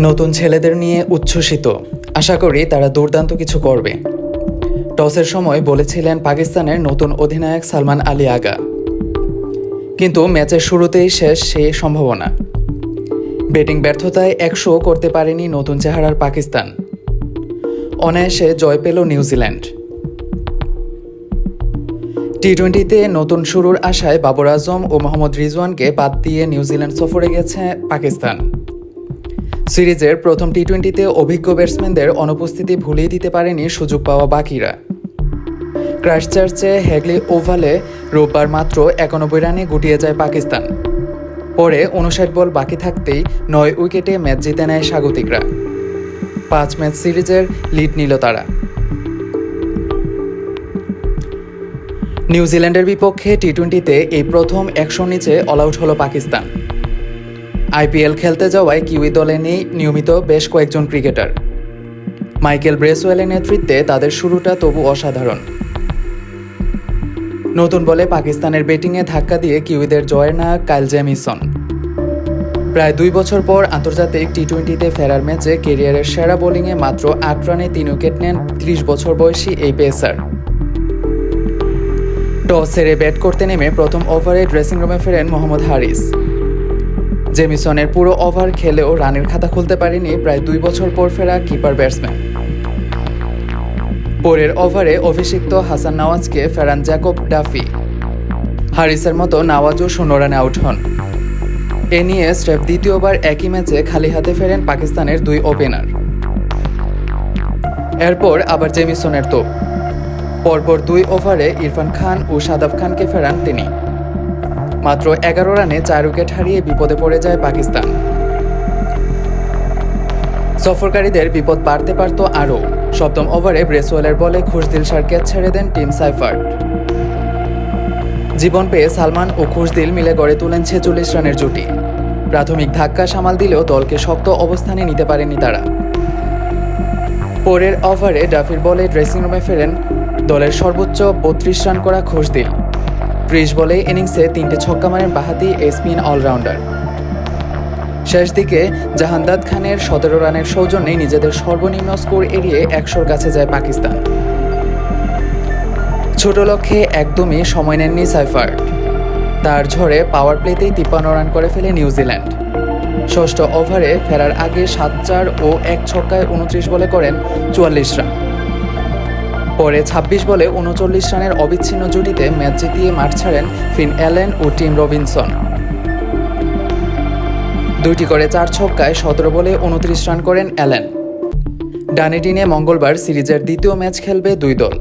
নতুন ছেলেদের নিয়ে উচ্ছ্বসিত, আশা করি তারা দুর্দান্ত কিছু করবে। টসের সময় বলেছিলেন পাকিস্তানের নতুন অধিনায়ক সালমান আলী আগা, কিন্তু ম্যাচের শুরুতেই শেষ সেই সম্ভাবনা। ব্যাটিং ব্যর্থতায় 100 করতে পারেনি নতুন চেহারার পাকিস্তান। অনায়াসে জয় পেল নিউজিল্যান্ড। টি-20তে নতুন শুরুর আশায় বাবর আজম ও মোহাম্মদ রিজওয়ানকে বাদ দিয়ে নিউজিল্যান্ড সফরে গেছে পাকিস্তান। সিরিজের প্রথম টি-20তে অভিজ্ঞ ব্যাটসম্যানদের অনুপস্থিতি ভুলিয়ে দিতে পারেনি সুযোগ পাওয়া বাকিরা। ক্রাইস্টচার্চে হ্যাগলি ওভালে রোববার মাত্র 91 রানে গুটিয়ে যায় পাকিস্তান। পরে 59 বল বাকি থাকতেই 9 উইকেটে ম্যাচ জিতে নেয় স্বাগতিকরা। 5 ম্যাচ সিরিজের লিড নিল তারা। নিউজিল্যান্ডের বিপক্ষে টি-20তে এই প্রথম 100 নিচে অল আউট হল পাকিস্তান। আইপিএল খেলতে যাওয়ায় কিউই দলে নেই নিয়মিত বেশ কয়েকজন ক্রিকেটার। মাইকেল ব্রেসওয়েলের নেতৃত্বে তাদের শুরুটা তবু অসাধারণ। নতুন বলে পাকিস্তানের ব্যাটিংয়ে ধাক্কা দিয়ে কিউইদের জয়ের নায়ক কাইল জেমিসন। প্রায় 2 বছর পর আন্তর্জাতিক টি-20তে ফেরার ম্যাচে ক্যারিয়ারের সেরা বোলিংয়ে মাত্র 8 রানে 3 উইকেট নেন 30 বছর বয়সী এই পেসার। টস হেরে ব্যাট করতে নেমে প্রথম ওভারে ড্রেসিং রুমে ফেরেন মোহাম্মদ হারিস। জেমিসনের পুরো ওভার খেলেও রানের খাতা খুলতে পারেনি প্রায় 2 বছর পর ফেরা কিপার ব্যাটসম্যান। পরের ওভারে অভিষিক্ত হাসান নওয়াজকে ফেরান জ্যাকব ডাফি। হারিসের মতো নওয়াজও 0 রানে আউট হন। এ নিয়ে স্রেফ দ্বিতীয়বার একই ম্যাচে খালি হাতে ফেরেন পাকিস্তানের 2 ওপেনার। এরপর আবার জেমিসনের তোপ। পরপর 2 ওভারে ইরফান খান ও শাদাব খানকে ফেরান তিনি। মাত্র 11 রানে 4 উইকেট হারিয়ে বিপদে পড়ে যায় পাকিস্তান। সফরকারীদের বিপদ বাড়তে পারত আরও। 7ম ওভারে ব্রেসওয়েলের বলে খুশদিল শাহর ক্যাচ ছেড়ে দেন টিম সাইফার্ট। জীবন পেয়ে সালমান ও খুশদিল মিলে গড়ে তোলেন 46 রানের জুটি। প্রাথমিক ধাক্কা সামাল দিলেও দলকে শক্ত অবস্থানে নিতে পারেনি তারা। পরের ওভারে ডাফির বলে ড্রেসিং রুমে ফেরেন দলের সর্বোচ্চ 32 রান করা খুশদিল। 30 বলে ইনিংসে 3টে ছক্কা মারেন বাঁহাতি স্পিন অলরাউন্ডার। শেষ দিকে জাহানদাদ খানের 17 রানের সৌজন্যে নিজেদের সর্বনিম্ন স্কোর এড়িয়ে 100-র কাছে যায় পাকিস্তান। ছোট লক্ষ্যে একদমই সময় নেননি সাইফার্ট। তার ঝড়ে পাওয়ার প্লেতেই 53 রান করে ফেলে নিউজিল্যান্ড। ষষ্ঠ ওভারে ফেরার আগে 7-4 ও 1 ছক্কায় 29 বলে করেন 44 রান। পরে 26 বলে 39 রানের অবিচ্ছিন্ন জুটিতে ম্যাচ জিতিয়ে মাঠ ছাড়েন ফিন অ্যালেন ও টিম রবিনসন। 2টি করে 4 ছক্কায় 17 বলে 29 রান করেন অ্যালেন। ডানেডিনে মঙ্গলবার সিরিজের দ্বিতীয় ম্যাচ খেলবে 2 দল।